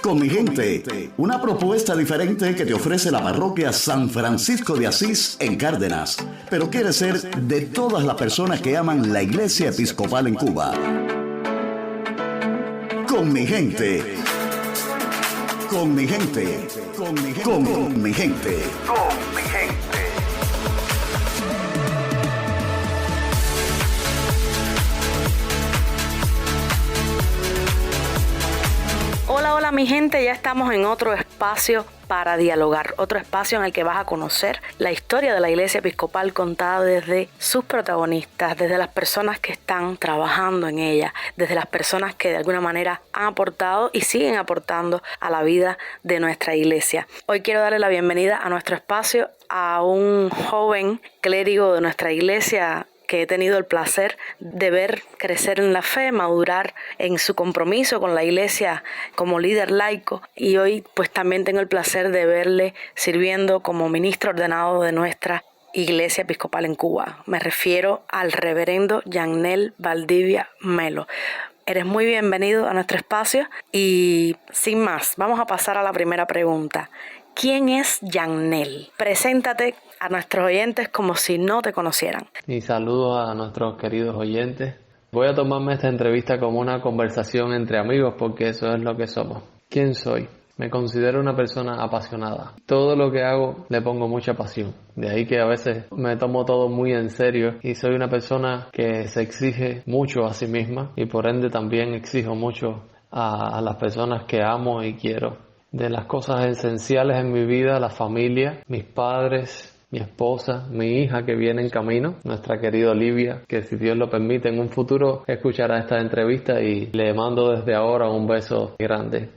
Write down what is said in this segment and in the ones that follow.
Con mi gente, una propuesta diferente que te ofrece la parroquia San Francisco de Asís en Cárdenas, pero quiere ser de todas las personas que aman la Iglesia Episcopal en Cuba. Con mi gente. Con mi gente. Con mi gente. Con mi gente. Con mi gente. Hola mi gente, ya estamos en otro espacio para dialogar, otro espacio en el que vas a conocer la historia de la Iglesia Episcopal contada desde sus protagonistas, desde las personas que están trabajando en ella, desde las personas que de alguna manera han aportado y siguen aportando a la vida de nuestra iglesia. Hoy quiero darle la bienvenida a nuestro espacio a un joven clérigo de nuestra iglesia que he tenido el placer de ver crecer en la fe, madurar en su compromiso con la iglesia como líder laico, y hoy pues también tengo el placer de verle sirviendo como ministro ordenado de nuestra Iglesia Episcopal en Cuba. Me refiero al reverendo Yannel Valdivia Melo. Eres muy bienvenido a nuestro espacio y sin más, vamos a pasar a la primera pregunta. ¿Quién es Yannel? Preséntate a nuestros oyentes como si no te conocieran. Y saludos a nuestros queridos oyentes. Voy a tomarme esta entrevista como una conversación entre amigos porque eso es lo que somos. ¿Quién soy? Me considero una persona apasionada. Todo lo que hago le pongo mucha pasión. De ahí que a veces me tomo todo muy en serio y soy una persona que se exige mucho a sí misma y por ende también exijo mucho a las personas que amo y quiero. De las cosas esenciales en mi vida, la familia, mis padres, mi esposa, mi hija que viene en camino, nuestra querida Olivia, que si Dios lo permite en un futuro escuchará esta entrevista y le mando desde ahora un beso grande.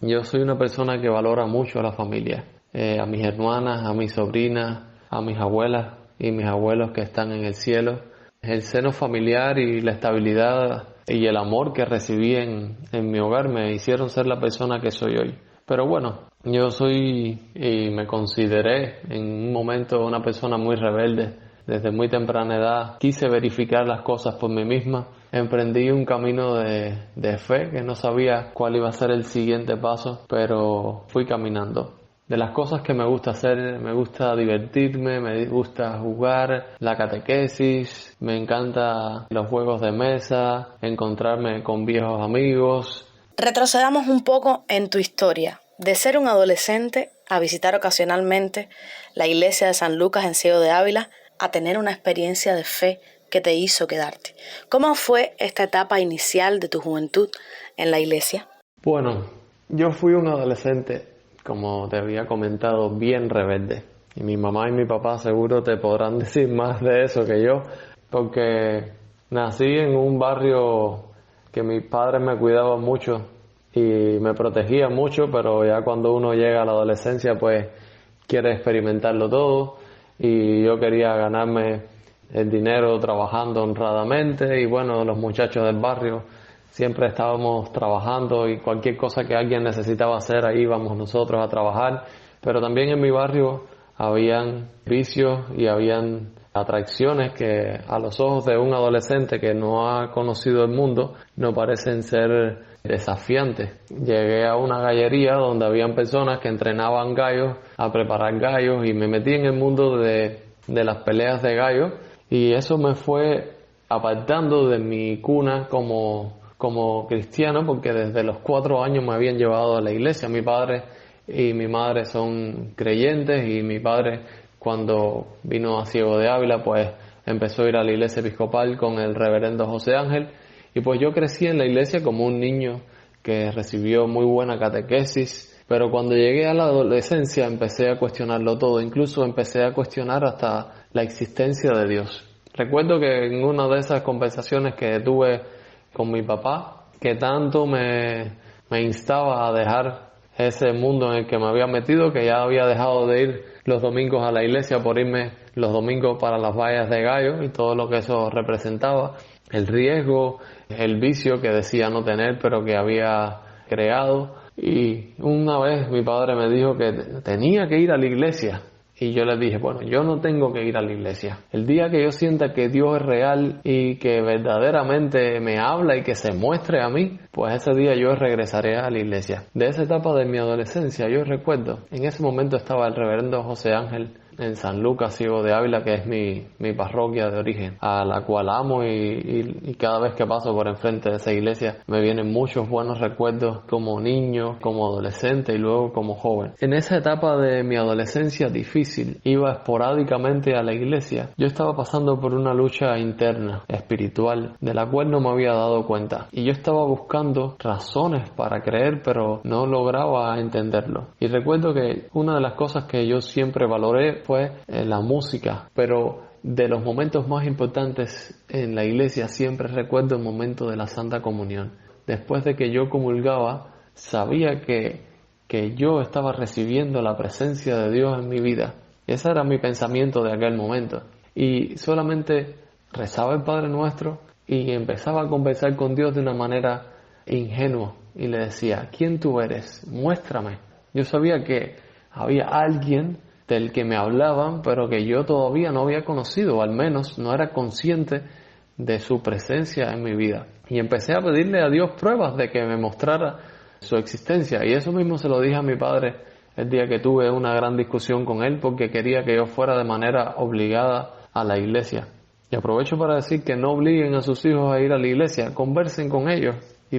Yo soy una persona que valora mucho a la familia, a mis hermanas, a mis sobrinas, a mis abuelas y mis abuelos que están en el cielo. El seno familiar y la estabilidad y el amor que recibí en mi hogar me hicieron ser la persona que soy hoy. Pero bueno, yo soy y me consideré en un momento una persona muy rebelde. Desde muy temprana edad quise verificar las cosas por mí misma. Emprendí un camino de fe que no sabía cuál iba a ser el siguiente paso, pero fui caminando. De las cosas que me gusta hacer, me gusta divertirme, me gusta jugar, la catequesis, me encantan los juegos de mesa, encontrarme con viejos amigos. Retrocedamos un poco en tu historia, de ser un adolescente a visitar ocasionalmente la iglesia de San Lucas en Ciego de Ávila, a tener una experiencia de fe que te hizo quedarte. ¿Cómo fue esta etapa inicial de tu juventud en la iglesia? Bueno, yo fui un adolescente, como te había comentado, bien rebelde. Y mi mamá y mi papá seguro te podrán decir más de eso que yo, porque nací en un barrio que mis padres me cuidaban mucho y me protegían mucho, pero ya cuando uno llega a la adolescencia pues quiere experimentarlo todo y yo quería ganarme el dinero trabajando honradamente y bueno, los muchachos del barrio siempre estábamos trabajando y cualquier cosa que alguien necesitaba hacer ahí íbamos nosotros a trabajar, pero también en mi barrio habían vicios y habían atracciones que a los ojos de un adolescente que no ha conocido el mundo no parecen ser desafiantes. Llegué a una gallería donde habían personas que entrenaban gallos a preparar gallos y me metí en el mundo de las peleas de gallos y eso me fue apartando de mi cuna como cristiano porque desde los 4 años me habían llevado a la iglesia. Mi padre y mi madre son creyentes y mi padre cuando vino a Ciego de Ávila pues empezó a ir a la iglesia episcopal con el reverendo José Ángel y pues yo crecí en la iglesia como un niño que recibió muy buena catequesis, pero cuando llegué a la adolescencia empecé a cuestionarlo todo, incluso empecé a cuestionar hasta la existencia de Dios. Recuerdo que en una de esas conversaciones que tuve con mi papá, que tanto me instaba a dejar ese mundo en el que me había metido, que ya había dejado de ir los domingos a la iglesia por irme los domingos para las vallas de gallo y todo lo que eso representaba, el riesgo, el vicio que decía no tener pero que había creado. Y una vez mi padre me dijo que tenía que ir a la iglesia Y yo le dije, bueno, yo no tengo que ir a la iglesia. El día que yo sienta que Dios es real y que verdaderamente me habla y que se muestre a mí, pues ese día yo regresaré a la iglesia. De esa etapa de mi adolescencia, yo recuerdo, en ese momento estaba el reverendo José Ángel en San Lucas, Ciego de Ávila, que es mi parroquia de origen, a la cual amo y cada vez que paso por enfrente de esa iglesia me vienen muchos buenos recuerdos como niño, como adolescente y luego como joven. En esa etapa de mi adolescencia difícil, iba esporádicamente a la iglesia. Yo estaba pasando por una lucha interna, espiritual, de la cual no me había dado cuenta. Y yo estaba buscando razones para creer, pero no lograba entenderlo. Y recuerdo que una de las cosas que yo siempre valoré fue la música, pero de los momentos más importantes en la iglesia siempre recuerdo el momento de la Santa Comunión. Después de que yo comulgaba, sabía que yo estaba recibiendo la presencia de Dios en mi vida. Ese era mi pensamiento de aquel momento. Y solamente rezaba el Padre Nuestro y empezaba a conversar con Dios de una manera ingenua. Y le decía, ¿quién tú eres? Muéstrame. Yo sabía que había alguien del que me hablaban, pero que yo todavía no había conocido, o al menos no era consciente de su presencia en mi vida. Y empecé a pedirle a Dios pruebas de que me mostrara su existencia. Y eso mismo se lo dije a mi padre el día que tuve una gran discusión con él, porque quería que yo fuera de manera obligada a la iglesia. Y aprovecho para decir que no obliguen a sus hijos a ir a la iglesia, conversen con ellos y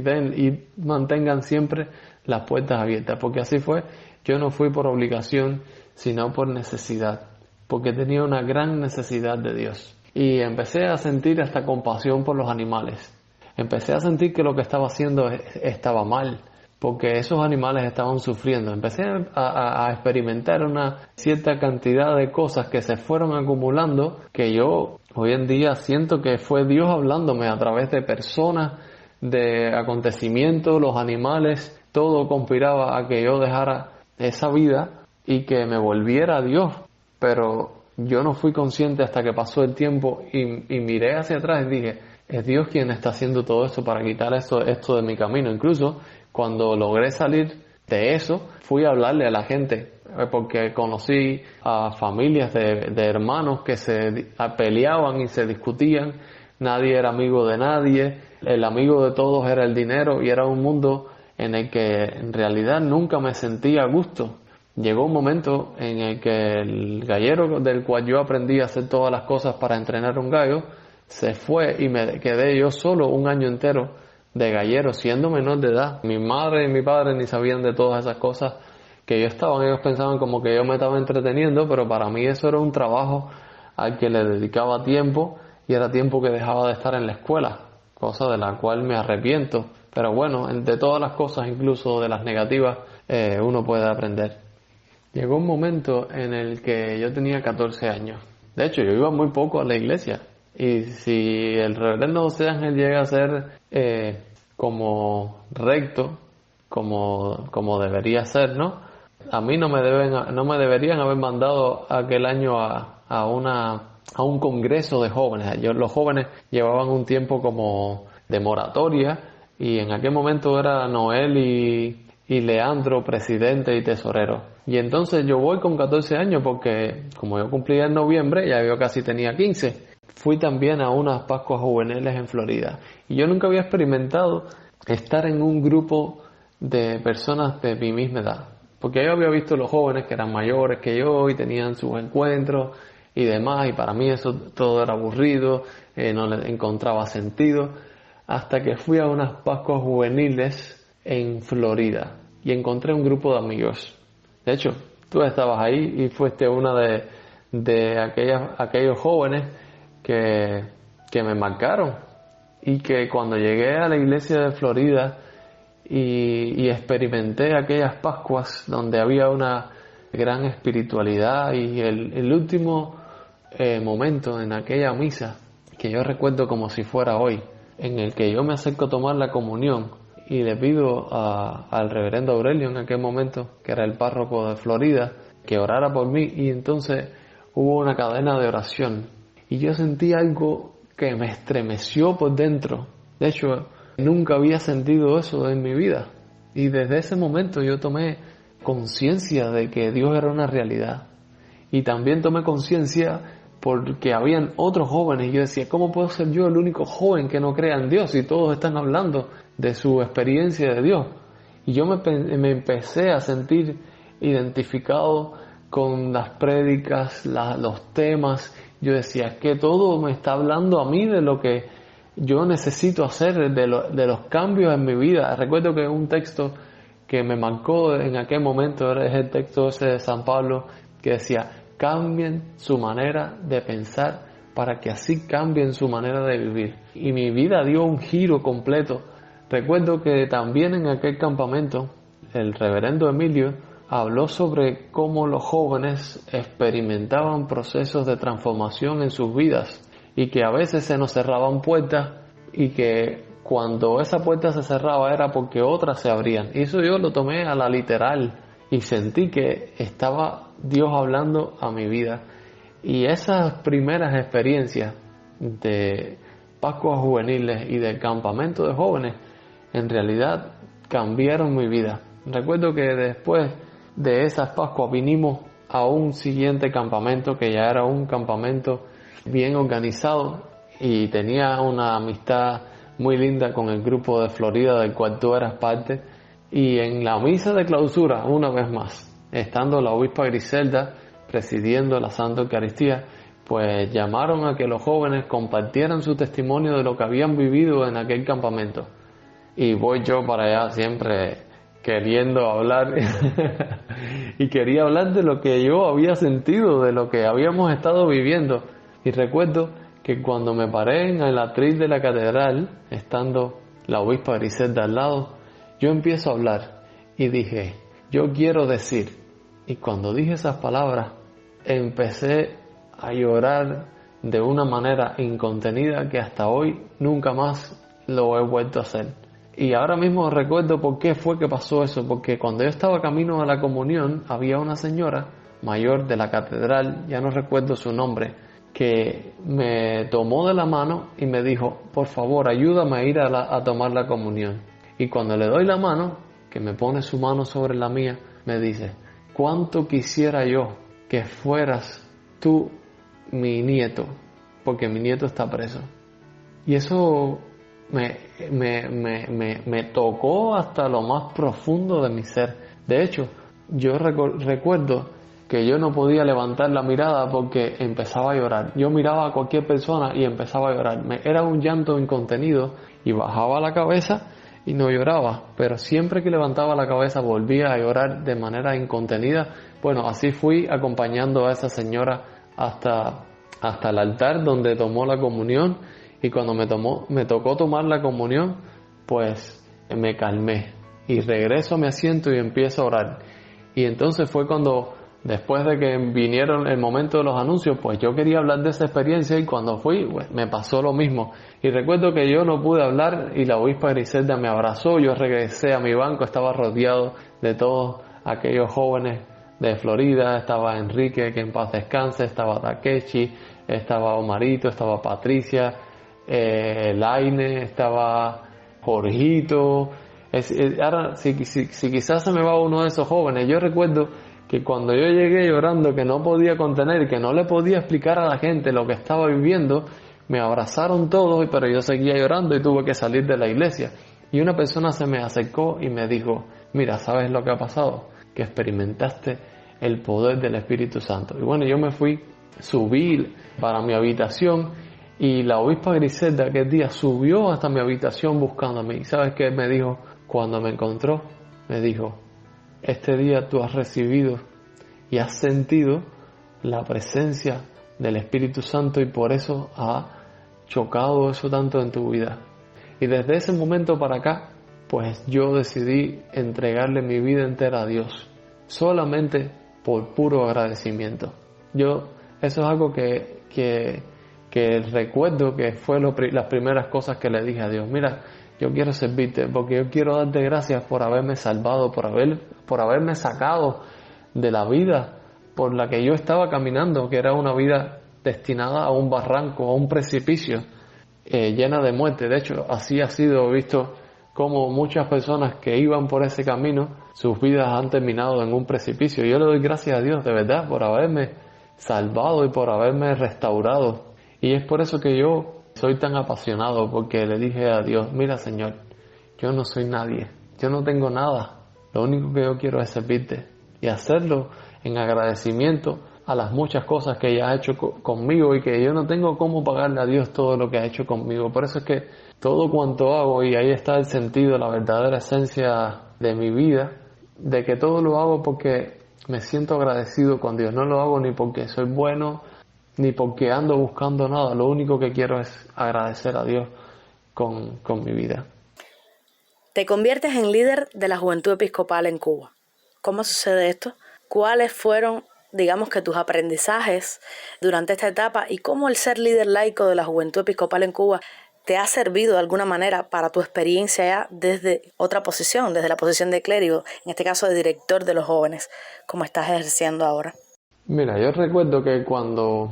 mantengan siempre las puertas abiertas, porque así fue. Yo no fui por obligación, sino por necesidad, porque tenía una gran necesidad de Dios. Y empecé a sentir hasta compasión por los animales. Empecé a sentir que lo que estaba haciendo estaba mal, porque esos animales estaban sufriendo. Empecé a experimentar una cierta cantidad de cosas que se fueron acumulando, que yo hoy en día siento que fue Dios hablándome a través de personas, de acontecimientos, los animales, todo conspiraba a que yo dejara esa vida y que me volviera a Dios, pero yo no fui consciente hasta que pasó el tiempo y miré hacia atrás y dije, es Dios quien está haciendo todo esto para quitar esto de mi camino. Incluso cuando logré salir de eso, fui a hablarle a la gente, porque conocí a familias de hermanos que se peleaban y se discutían, nadie era amigo de nadie, el amigo de todos era el dinero y era un mundo en el que en realidad nunca me sentía a gusto. Llegó un momento en el que el gallero del cual yo aprendí a hacer todas las cosas para entrenar un gallo, se fue y me quedé yo solo un año entero de gallero, siendo menor de edad. Mi madre y mi padre ni sabían de todas esas cosas que yo estaba. Ellos pensaban como que yo me estaba entreteniendo, pero para mí eso era un trabajo al que le dedicaba tiempo y era tiempo que dejaba de estar en la escuela, cosa de la cual me arrepiento. Pero bueno, de todas las cosas, incluso de las negativas, uno puede aprender. Llegó un momento en el que yo tenía 14 años. De hecho, yo iba muy poco a la iglesia. Y si el reverendo José Ángel llega a ser como recto, como debería ser, ¿no? A mí no me deberían haber mandado aquel año a un congreso de jóvenes. Los jóvenes llevaban un tiempo como de moratoria y en aquel momento era Noel y Leandro presidente y tesorero. Y entonces yo voy con 14 años porque como yo cumplía en noviembre, ya yo casi tenía 15. Fui también a unas Pascuas juveniles en Florida. Y yo nunca había experimentado estar en un grupo de personas de mi misma edad. Porque yo había visto los jóvenes que eran mayores que yo y tenían sus encuentros y demás. Y para mí eso todo era aburrido, no le encontraba sentido. Hasta que fui a unas Pascuas juveniles en Florida y encontré un grupo de amigos. De hecho, tú estabas ahí y fuiste una de aquellos jóvenes que me marcaron y que cuando llegué a la iglesia de Florida y experimenté aquellas Pascuas donde había una gran espiritualidad y el último momento en aquella misa que yo recuerdo como si fuera hoy, en el que yo me acerco a tomar la comunión y le pido al reverendo Aurelio en aquel momento, que era el párroco de Florida, que orara por mí, y entonces hubo una cadena de oración y yo sentí algo que me estremeció por dentro. De hecho, nunca había sentido eso en mi vida y desde ese momento yo tomé conciencia de que Dios era una realidad Y también tomé conciencia porque habían otros jóvenes y yo decía, ¿cómo puedo ser yo el único joven que no crea en Dios? Y todos están hablando de su experiencia de Dios. Y yo me empecé a sentir identificado con las prédicas, los temas. Yo decía, que todo me está hablando a mí de lo que yo necesito hacer, de los cambios en mi vida. Recuerdo que un texto que me marcó en aquel momento es el texto ese de San Pablo que decía, cambien su manera de pensar para que así cambien su manera de vivir. Y mi vida dio un giro completo. Recuerdo que también en aquel campamento el reverendo Emilio habló sobre cómo los jóvenes experimentaban procesos de transformación en sus vidas y que a veces se nos cerraban puertas y que cuando esa puerta se cerraba era porque otras se abrían. Y eso yo lo tomé a la literal y sentí que estaba Dios hablando a mi vida. Y esas primeras experiencias de Pascuas juveniles y del campamento de jóvenes en realidad cambiaron mi vida. Recuerdo que después de esas Pascuas vinimos a un siguiente campamento que ya era un campamento bien organizado y tenía una amistad muy linda con el grupo de Florida del cual tú eras parte. Y en la misa de clausura, una vez más, estando la obispa Griselda presidiendo la Santa Eucaristía, pues llamaron a que los jóvenes compartieran su testimonio de lo que habían vivido en aquel campamento. Y voy yo para allá siempre queriendo hablar y quería hablar de lo que yo había sentido, de lo que habíamos estado viviendo. Y recuerdo que cuando me paré en el atril de la catedral, estando la obispa Griselda al lado, yo empiezo a hablar y dije, yo quiero decir. Y cuando dije esas palabras, empecé a llorar de una manera incontenida que hasta hoy nunca más lo he vuelto a hacer. Y ahora mismo recuerdo por qué fue que pasó eso, porque cuando yo estaba camino a la comunión, había una señora mayor de la catedral, ya no recuerdo su nombre, que me tomó de la mano y me dijo, por favor, ayúdame a ir a tomar la comunión. Y cuando le doy la mano, que me pone su mano sobre la mía, me dice, cuánto quisiera yo que fueras tú mi nieto, porque mi nieto está preso. Y eso me tocó hasta lo más profundo de mi ser. De hecho, yo recuerdo que yo no podía levantar la mirada porque empezaba a llorar. Yo miraba a cualquier persona y empezaba a llorar. Era un llanto incontenido y bajaba la cabeza y no lloraba, pero siempre que levantaba la cabeza volvía a llorar de manera incontenida. Bueno, así fui acompañando a esa señora hasta el altar donde tomó la comunión, y cuando me tocó tomar la comunión, pues me calmé y regreso a mi asiento y empiezo a orar. Y entonces fue cuando, después de que vinieron el momento de los anuncios, pues yo quería hablar de esa experiencia, y cuando fui, pues, me pasó lo mismo. Y recuerdo que yo no pude hablar y la obispa Griselda me abrazó. Yo regresé a mi banco, estaba rodeado de todos aquellos jóvenes de Florida. Estaba Enrique, que en paz descanse, estaba Takechi, estaba Omarito, estaba Patricia, Laine, estaba Jorgito. Ahora, si quizás se me va uno de esos jóvenes, yo recuerdo que cuando yo llegué llorando, que no podía contener, que no le podía explicar a la gente lo que estaba viviendo, me abrazaron todos, pero yo seguía llorando y tuve que salir de la iglesia. Y una persona se me acercó y me dijo, mira, ¿sabes lo que ha pasado? Que experimentaste el poder del Espíritu Santo. Y bueno, yo me fui, subí para mi habitación, y la obispa Griselda aquel día subió hasta mi habitación buscándome. ¿Y sabes qué me dijo? Cuando me encontró, me dijo, este día tú has recibido y has sentido la presencia del Espíritu Santo, y por eso ha chocado eso tanto en tu vida. Y desde ese momento para acá, pues yo decidí entregarle mi vida entera a Dios, solamente por puro agradecimiento. Eso es algo que recuerdo que fue las primeras cosas que le dije a Dios. Mira, yo quiero servirte porque yo quiero darte gracias por haberme salvado, por haberme sacado de la vida por la que yo estaba caminando, que era una vida destinada a un barranco, a un precipicio, llena de muerte. De hecho, así ha sido visto como muchas personas que iban por ese camino, sus vidas han terminado en un precipicio. Yo le doy gracias a Dios de verdad por haberme salvado y por haberme restaurado. Y es por eso que yo soy tan apasionado, porque le dije a Dios, mira Señor, yo no soy nadie, yo no tengo nada, lo único que yo quiero es servirte y hacerlo en agradecimiento a las muchas cosas que ella ha hecho conmigo y que yo no tengo cómo pagarle a Dios todo lo que ha hecho conmigo. Por eso es que todo cuanto hago, y ahí está el sentido, la verdadera esencia de mi vida, de que todo lo hago porque me siento agradecido con Dios. No lo hago ni porque soy bueno, ni porque ando buscando nada. Lo único que quiero es agradecer a Dios con mi vida. Te conviertes en líder de la Juventud Episcopal en Cuba. ¿Cómo sucede esto? ¿Cuáles fueron, digamos que tus aprendizajes durante esta etapa y cómo el ser líder laico de la Juventud Episcopal en Cuba te ha servido de alguna manera para tu experiencia ya desde otra posición, desde la posición de clérigo, en este caso de director de los jóvenes, como estás ejerciendo ahora? Mira, yo recuerdo que cuando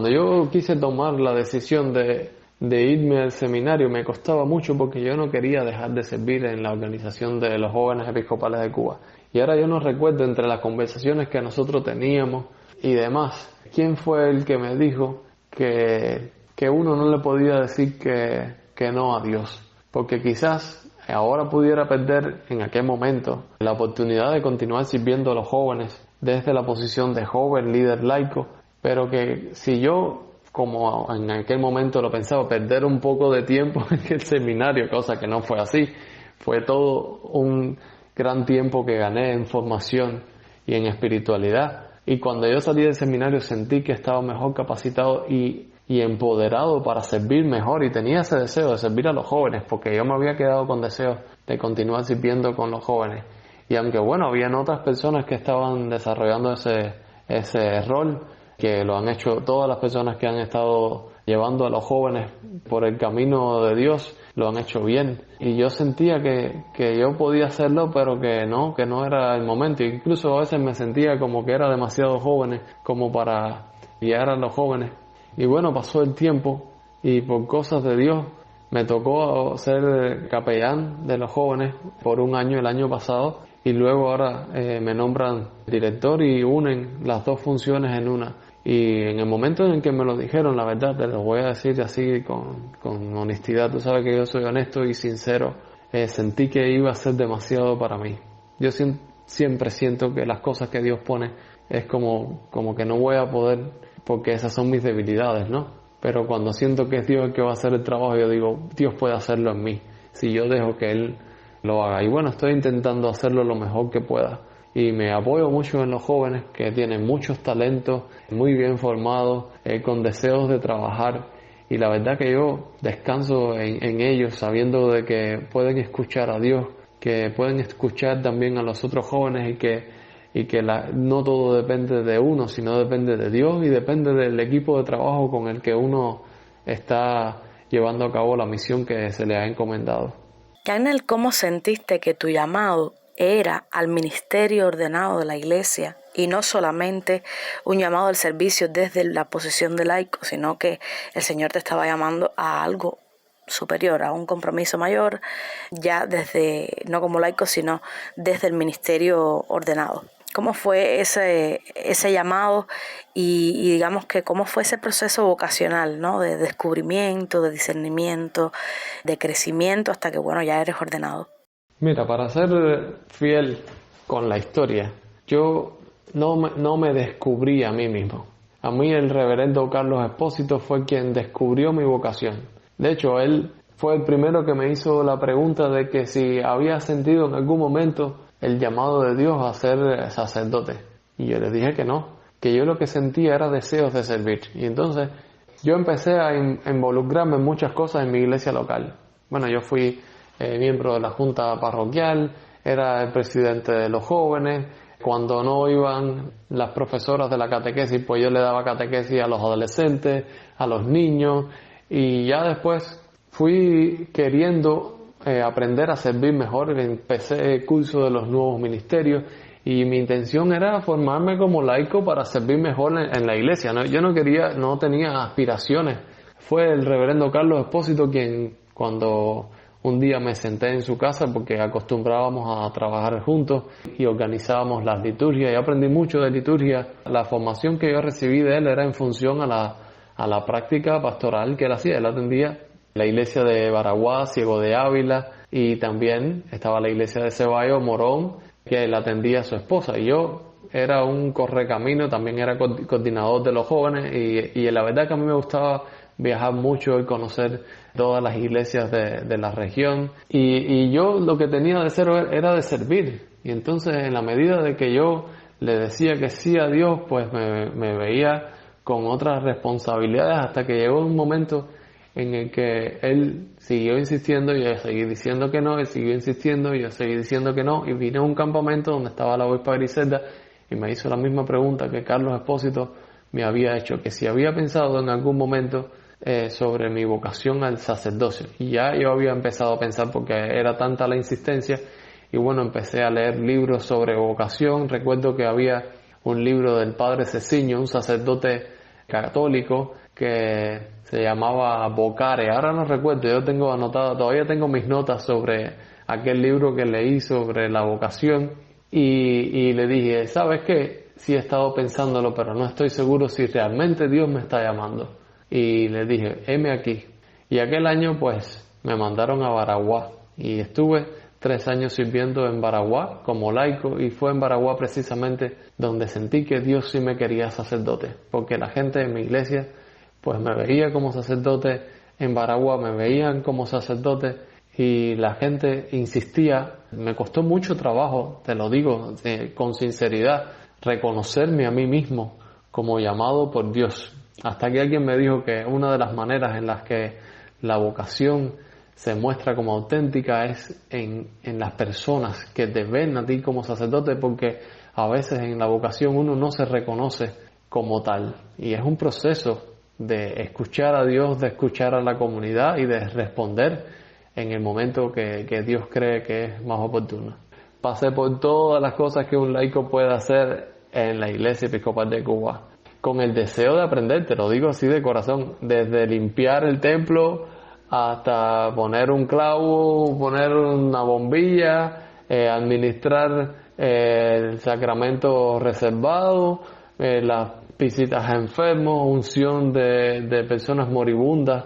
yo quise tomar la decisión de irme al seminario, me costaba mucho porque yo no quería dejar de servir en la organización de los jóvenes episcopales de Cuba. Y ahora yo no recuerdo, entre las conversaciones que nosotros teníamos y demás, quién fue el que me dijo que uno no le podía decir que no a Dios. Porque quizás ahora pudiera perder en aquel momento la oportunidad de continuar sirviendo a los jóvenes desde la posición de joven líder laico, pero que si yo, como en aquel momento lo pensaba, perder un poco de tiempo en el seminario, cosa que no fue así, fue todo un gran tiempo que gané en formación y en espiritualidad. Y cuando yo salí del seminario sentí que estaba mejor capacitado y empoderado para servir mejor, y tenía ese deseo de servir a los jóvenes, porque yo me había quedado con deseo de continuar sirviendo con los jóvenes. Y aunque bueno, habían otras personas que estaban desarrollando ese rol, que lo han hecho todas las personas que han estado llevando a los jóvenes por el camino de Dios, lo han hecho bien. Y yo sentía que yo podía hacerlo, pero que no era el momento. Incluso a veces me sentía como que era demasiado joven como para guiar a los jóvenes. Y bueno, pasó el tiempo y por cosas de Dios me tocó ser capellán de los jóvenes por un año, el año pasado, y luego ahora me nombran director y unen las dos funciones en una. Y en el momento en que me lo dijeron, la verdad, te lo voy a decir así con honestidad, tú sabes que yo soy honesto y sincero, sentí que iba a ser demasiado para mí. Yo siempre siento que las cosas que Dios pone es como que no voy a poder, porque esas son mis debilidades, ¿no? Pero cuando siento que es Dios el que va a hacer el trabajo, yo digo, Dios puede hacerlo en mí, si yo dejo que Él lo haga. Y bueno, estoy intentando hacerlo lo mejor que pueda. Y me apoyo mucho en los jóvenes que tienen muchos talentos, muy bien formados, con deseos de trabajar. Y la verdad que yo descanso en ellos, sabiendo de que pueden escuchar a Dios, que pueden escuchar también a los otros jóvenes y que no todo depende de uno, sino depende de Dios y depende del equipo de trabajo con el que uno está llevando a cabo la misión que se le ha encomendado. Yagnel, ¿cómo sentiste que tu llamado era al ministerio ordenado de la Iglesia y no solamente un llamado al servicio desde la posición de laico, sino que el Señor te estaba llamando a algo superior, a un compromiso mayor, ya desde, no como laico, sino desde el ministerio ordenado? ¿Cómo fue ese llamado y digamos que cómo fue ese proceso vocacional, ¿no? De descubrimiento, de discernimiento, de crecimiento hasta que, bueno, ya eres ordenado? Mira, para ser fiel con la historia, yo no me descubrí a mí mismo. A mí el reverendo Carlos Expósito fue quien descubrió mi vocación. De hecho, él fue el primero que me hizo la pregunta de que si había sentido en algún momento el llamado de Dios a ser sacerdote. Y yo le dije que no, que yo lo que sentía era deseos de servir. Y entonces yo empecé a involucrarme en muchas cosas en mi iglesia local. Bueno, yo fui miembro de la junta parroquial, era el presidente de los jóvenes. Cuando no iban las profesoras de la catequesis, pues yo le daba catequesis a los adolescentes, a los niños, y ya después fui queriendo aprender a servir mejor. Empecé el curso de los nuevos ministerios y mi intención era formarme como laico para servir mejor en la iglesia, ¿no? Yo no tenía aspiraciones. Fue el reverendo Carlos Expósito quien, cuando Un día me senté en su casa porque acostumbrábamos a trabajar juntos y organizábamos las liturgias y aprendí mucho de liturgia. La formación que yo recibí de él era en función a la práctica pastoral que él hacía. Él atendía la iglesia de Baraguá, Ciego de Ávila, y también estaba la iglesia de Ceballos, Morón, que él atendía a su esposa. Y yo era un correcamino, también era coordinador de los jóvenes y la verdad que a mí me gustaba viajar mucho y conocer todas las iglesias de la región. Y yo lo que tenía de cero era de servir. Y entonces en la medida de que yo le decía que sí a Dios, pues me veía con otras responsabilidades hasta que llegó un momento en el que él siguió insistiendo y yo seguí diciendo que no, él siguió insistiendo y yo seguí diciendo que no, y vine a un campamento donde estaba la obispa Griselda y me hizo la misma pregunta que Carlos Espósito me había hecho, que si había pensado en algún momento sobre mi vocación al sacerdocio. Y ya yo había empezado a pensar porque era tanta la insistencia y bueno, empecé a leer libros sobre vocación. Recuerdo que había un libro del padre Ceciño, un sacerdote católico que se llamaba Vocare, ahora no recuerdo, yo tengo anotado, todavía tengo mis notas sobre aquel libro que leí sobre la vocación y le dije, ¿sabes qué? Sí he estado pensándolo, pero no estoy seguro si realmente Dios me está llamando. Y le dije, heme aquí. Y aquel año pues me mandaron a Baraguá y estuve 3 años sirviendo en Baraguá como laico y fue en Baraguá precisamente donde sentí que Dios sí me quería sacerdote, porque la gente en mi iglesia pues me veía como sacerdote, en Baraguá me veían como sacerdote y la gente insistía. Me costó mucho trabajo, te lo digo con sinceridad, reconocerme a mí mismo como llamado por Dios. Hasta que alguien me dijo que una de las maneras en las que la vocación se muestra como auténtica es en las personas que te ven a ti como sacerdote, porque a veces en la vocación uno no se reconoce como tal y es un proceso de escuchar a Dios, de escuchar a la comunidad y de responder en el momento que Dios cree que es más oportuno. Pasé por todas las cosas que un laico puede hacer en la Iglesia Episcopal de Cuba, con el deseo de aprender, te lo digo así de corazón, desde limpiar el templo hasta poner un clavo, poner una bombilla, administrar el sacramento reservado, las visitas a enfermos, unción de personas moribundas.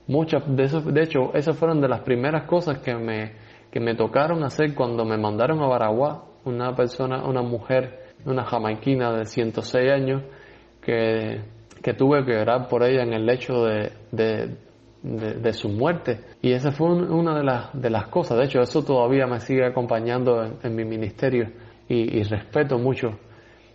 Muchas de hecho, esas fueron de las primeras cosas que me tocaron hacer cuando me mandaron a Baraguá. Una mujer, una jamaiquina de 106 años, que tuve que orar por ella en el lecho de su muerte. Y esa fue una de las cosas. De hecho, eso todavía me sigue acompañando en mi ministerio y respeto mucho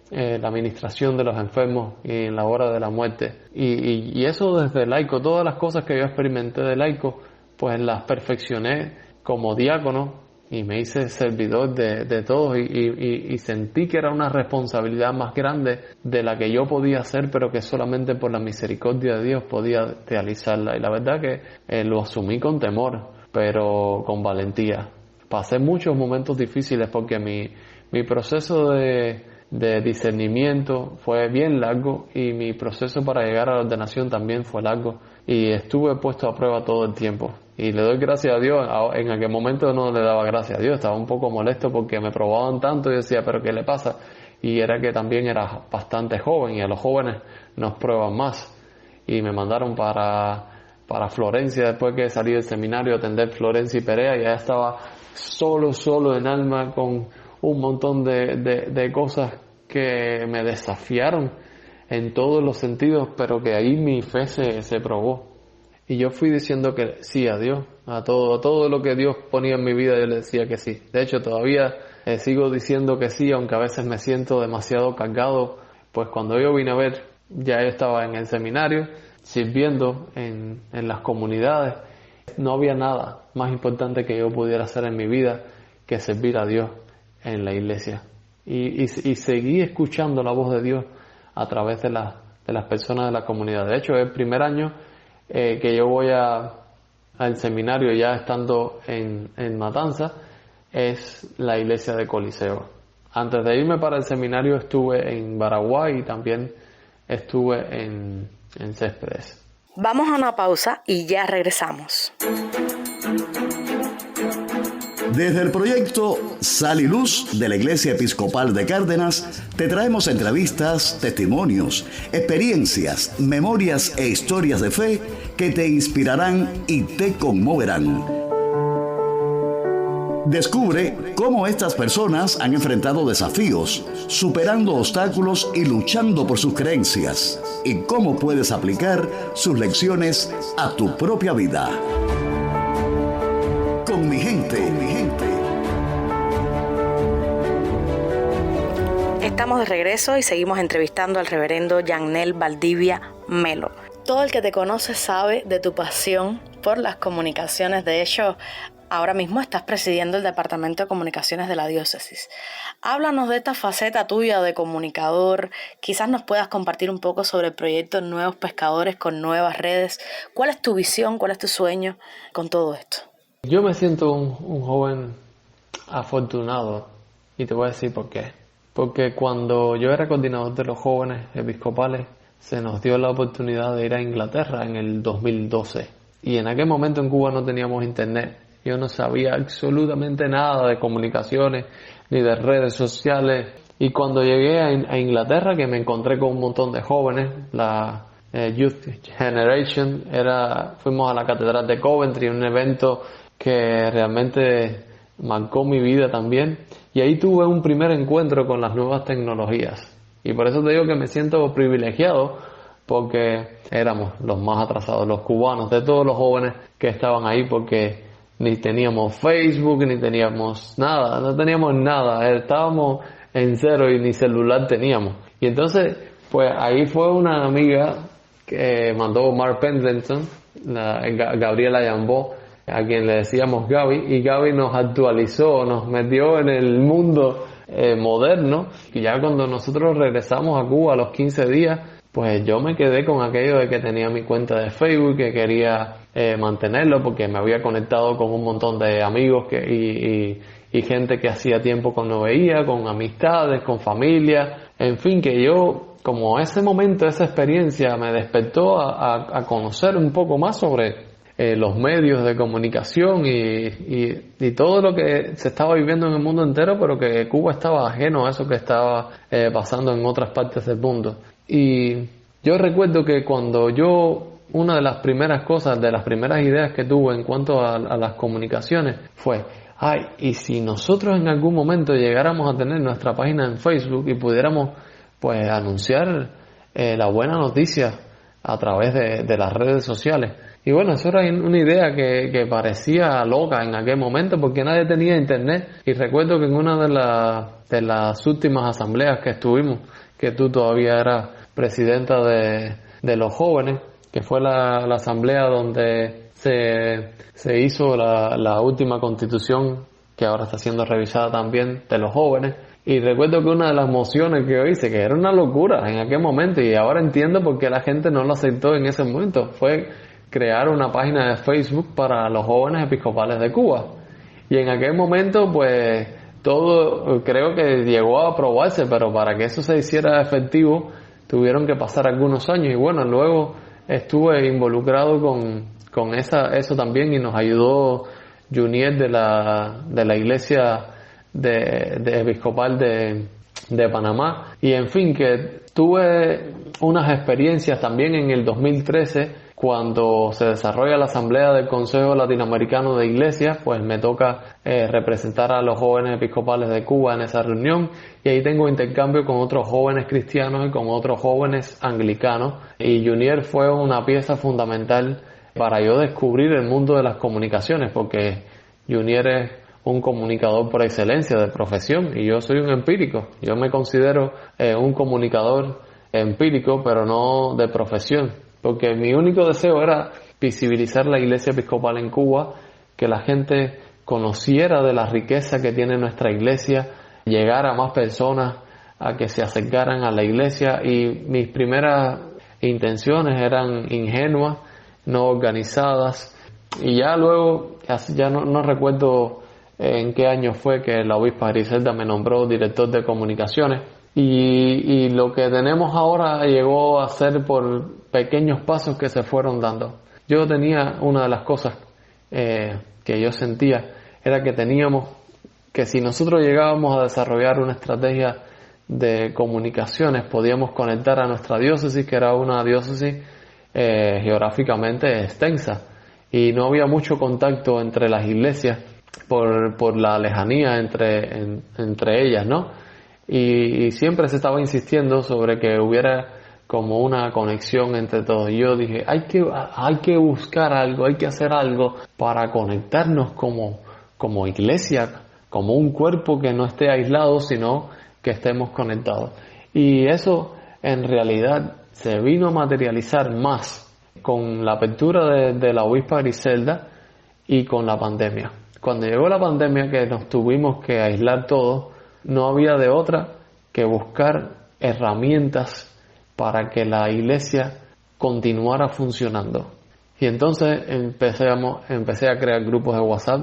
la administración de los enfermos y en la hora de la muerte. Y eso desde laico, todas las cosas que yo experimenté de laico, pues las perfeccioné como diácono y me hice servidor de todos y sentí que era una responsabilidad más grande de la que yo podía hacer, pero que solamente por la misericordia de Dios podía realizarla. Y la verdad que lo asumí con temor, pero con valentía. Pasé muchos momentos difíciles porque mi proceso de discernimiento fue bien largo y mi proceso para llegar a la ordenación también fue largo y estuve puesto a prueba todo el tiempo y le doy gracias a Dios. En aquel momento no le daba gracias a Dios, estaba un poco molesto porque me probaban tanto y decía, pero ¿qué le pasa? Y era que también era bastante joven y a los jóvenes nos prueban más y me mandaron para Florencia después que salí del seminario a atender Florencia y Perea y ya estaba solo en alma con un montón de cosas que me desafiaron en todos los sentidos, pero que ahí mi fe se probó. Y yo fui diciendo que sí a Dios, a todo lo que Dios ponía en mi vida, yo le decía que sí. De hecho, todavía sigo diciendo que sí, aunque a veces me siento demasiado cargado, pues cuando yo vine a ver, ya yo estaba en el seminario, sirviendo en las comunidades. No había nada más importante que yo pudiera hacer en mi vida que servir a Dios en la iglesia y seguí escuchando la voz de Dios a través de las personas de la comunidad. De hecho, el primer año que yo voy al seminario ya estando en Matanza es la iglesia de Coliseo. Antes de irme para el seminario estuve en Baraguá y también estuve en Céspedes. Vamos a una pausa y ya regresamos. Desde el proyecto Sal y Luz de la Iglesia Episcopal de Cárdenas, te traemos entrevistas, testimonios, experiencias, memorias e historias de fe que te inspirarán y te conmoverán. Descubre cómo estas personas han enfrentado desafíos, superando obstáculos y luchando por sus creencias, y cómo puedes aplicar sus lecciones a tu propia vida. Con mi gente. Estamos de regreso y seguimos entrevistando al reverendo Yannel Valdivia Melo. Todo el que te conoce sabe de tu pasión por las comunicaciones. De hecho, ahora mismo estás presidiendo el Departamento de Comunicaciones de la Diócesis. Háblanos de esta faceta tuya de comunicador. Quizás nos puedas compartir un poco sobre el proyecto Nuevos Pescadores con Nuevas Redes. ¿Cuál es tu visión, cuál es tu sueño con todo esto? Yo me siento un joven afortunado y te voy a decir por qué. Porque cuando yo era coordinador de los jóvenes episcopales, se nos dio la oportunidad de ir a Inglaterra en el 2012. Y en aquel momento en Cuba no teníamos internet. Yo no sabía absolutamente nada de comunicaciones ni de redes sociales. Y cuando llegué a Inglaterra, que me encontré con un montón de jóvenes, la Youth Generation, fuimos a la Catedral de Coventry, un evento que realmente marcó mi vida también. Y ahí tuve un primer encuentro con las nuevas tecnologías. Y por eso te digo que me siento privilegiado, porque éramos los más atrasados, los cubanos, de todos los jóvenes que estaban ahí, porque ni teníamos Facebook, ni teníamos nada, no teníamos nada, estábamos en cero y ni celular teníamos. Y entonces, pues ahí fue una amiga que mandó Mark Pendleton, Gabriela Yambó, a quien le decíamos Gaby, y Gaby nos actualizó, nos metió en el mundo moderno. Y ya cuando nosotros regresamos a Cuba a los 15 días, pues yo me quedé con aquello de que tenía mi cuenta de Facebook, que quería mantenerlo porque me había conectado con un montón de amigos y gente que hacía tiempo que no veía, con amistades, con familia, en fin, que yo, como ese momento, esa experiencia me despertó a conocer un poco más sobre los medios de comunicación y todo lo que se estaba viviendo en el mundo entero, pero que Cuba estaba ajeno a eso que estaba pasando en otras partes del mundo. Y yo recuerdo que cuando una de las primeras cosas, de las primeras ideas que tuve en cuanto a las comunicaciones fue, y si nosotros en algún momento llegáramos a tener nuestra página en Facebook y pudiéramos pues anunciar la buena noticia a través de las redes sociales. Y bueno, eso era una idea que parecía loca en aquel momento porque nadie tenía internet. Y recuerdo que en una de las últimas asambleas que estuvimos, que tú todavía eras presidenta de los jóvenes, que fue la asamblea donde se hizo la última constitución, que ahora está siendo revisada también, de los jóvenes. Y recuerdo que una de las mociones que yo hice, que era una locura en aquel momento, y ahora entiendo por qué la gente no lo aceptó en ese momento, fue crear una página de Facebook para los jóvenes episcopales de Cuba. Y en aquel momento, pues, todo creo que llegó a aprobarse, pero para que eso se hiciera efectivo, tuvieron que pasar algunos años. Y bueno, luego estuve involucrado con eso también, y nos ayudó Junier de la iglesia de episcopal de Panamá. Y en fin, que tuve unas experiencias también en el 2013, cuando se desarrolla la asamblea del Consejo Latinoamericano de Iglesias, pues me toca representar a los jóvenes episcopales de Cuba en esa reunión, y ahí tengo intercambio con otros jóvenes cristianos y con otros jóvenes anglicanos, y Junier fue una pieza fundamental para yo descubrir el mundo de las comunicaciones, porque Junier es un comunicador por excelencia de profesión y yo soy un empírico. Yo me considero un comunicador empírico, pero no de profesión, porque mi único deseo era visibilizar la iglesia episcopal en Cuba, que la gente conociera de la riqueza que tiene nuestra iglesia, llegar a más personas a que se acercaran a la iglesia, y mis primeras intenciones eran ingenuas, no organizadas, y ya luego, ya no recuerdo en qué año fue que la obispa Griselda me nombró director de comunicaciones, y lo que tenemos ahora llegó a ser por pequeños pasos que se fueron dando. Yo tenía una de las cosas que yo sentía era que teníamos que si nosotros llegábamos a desarrollar una estrategia de comunicaciones, podíamos conectar a nuestra diócesis, que era una diócesis geográficamente extensa, y no había mucho contacto entre las iglesias por la lejanía entre ellas, ¿no? Y siempre se estaba insistiendo sobre que hubiera como una conexión entre todos. Y yo dije, hay que buscar algo, hay que hacer algo para conectarnos como iglesia, como un cuerpo que no esté aislado, sino que estemos conectados. Y eso en realidad se vino a materializar más con la apertura de la obispa Griselda y con la pandemia. Cuando llegó la pandemia, que nos tuvimos que aislar todos, no había de otra que buscar herramientas para que la iglesia continuara funcionando. Y entonces empecé a crear grupos de WhatsApp.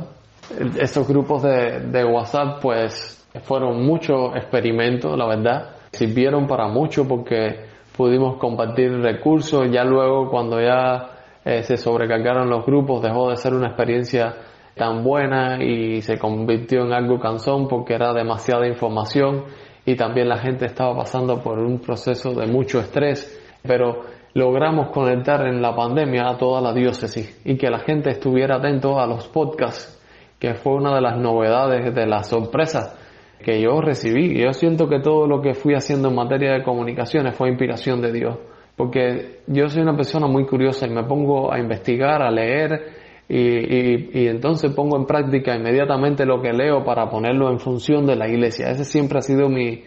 Esos grupos de WhatsApp pues fueron muchos experimentos, la verdad. Sirvieron para mucho porque pudimos compartir recursos. Ya luego, cuando ya se sobrecargaron los grupos, dejó de ser una experiencia tan buena y se convirtió en algo cansón porque era demasiada información y también la gente estaba pasando por un proceso de mucho estrés. Pero logramos conectar en la pandemia a toda la diócesis y que la gente estuviera atento a los podcasts, que fue una de las novedades, de las sorpresas que yo recibí. Yo siento que todo lo que fui haciendo en materia de comunicaciones fue inspiración de Dios, porque yo soy una persona muy curiosa y me pongo a investigar, a leer y entonces pongo en práctica inmediatamente lo que leo para ponerlo en función de la iglesia. Ese siempre ha sido mi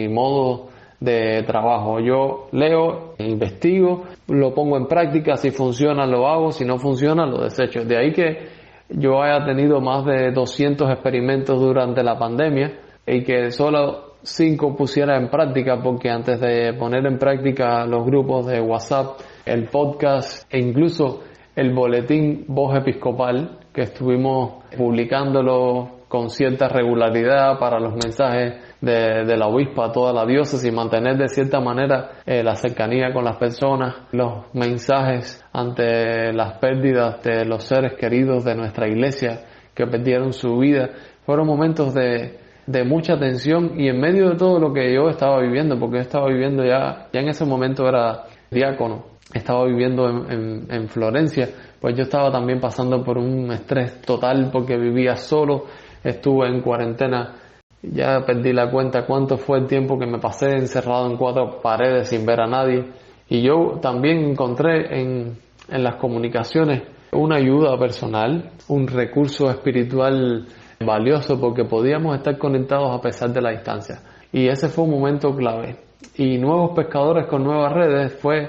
modo de trabajo. Yo leo, investigo, lo pongo en práctica, si funciona lo hago, si no funciona lo desecho. De ahí que yo haya tenido más de 200 experimentos durante la pandemia y que solo 5 pusiera en práctica, porque antes de poner en práctica los grupos de WhatsApp, el podcast e incluso el boletín Voz Episcopal, que estuvimos publicándolo con cierta regularidad para los mensajes de la obispa a toda la diócesis y mantener de cierta manera la cercanía con las personas, los mensajes ante las pérdidas de los seres queridos de nuestra iglesia que perdieron su vida. Fueron momentos de mucha tensión y en medio de todo lo que yo estaba viviendo, porque yo estaba viviendo ya en ese momento era diácono, estaba viviendo en Florencia, pues yo estaba también pasando por un estrés total porque vivía solo, estuve en cuarentena. Ya perdí la cuenta cuánto fue el tiempo que me pasé encerrado en 4 paredes sin ver a nadie. Y yo también encontré en las comunicaciones una ayuda personal, un recurso espiritual valioso porque podíamos estar conectados a pesar de la distancia. Y ese fue un momento clave. Y Nuevos Pescadores con Nuevas Redes fue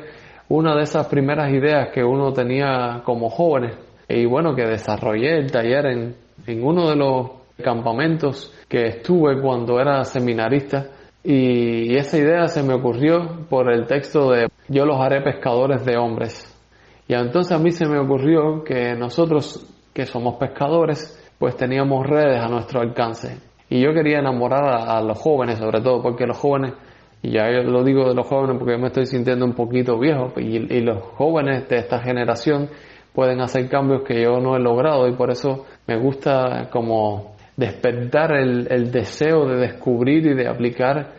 una de esas primeras ideas que uno tenía como jóvenes. Y bueno, que desarrollé el taller en uno de los campamentos que estuve cuando era seminarista, y esa idea se me ocurrió por el texto de yo los haré pescadores de hombres. Y entonces a mí se me ocurrió que nosotros que somos pescadores pues teníamos redes a nuestro alcance, y yo quería enamorar a los jóvenes, sobre todo porque los jóvenes, y ya lo digo de los jóvenes porque yo me estoy sintiendo un poquito viejo, y los jóvenes de esta generación pueden hacer cambios que yo no he logrado, y por eso me gusta como despertar el deseo de descubrir y de aplicar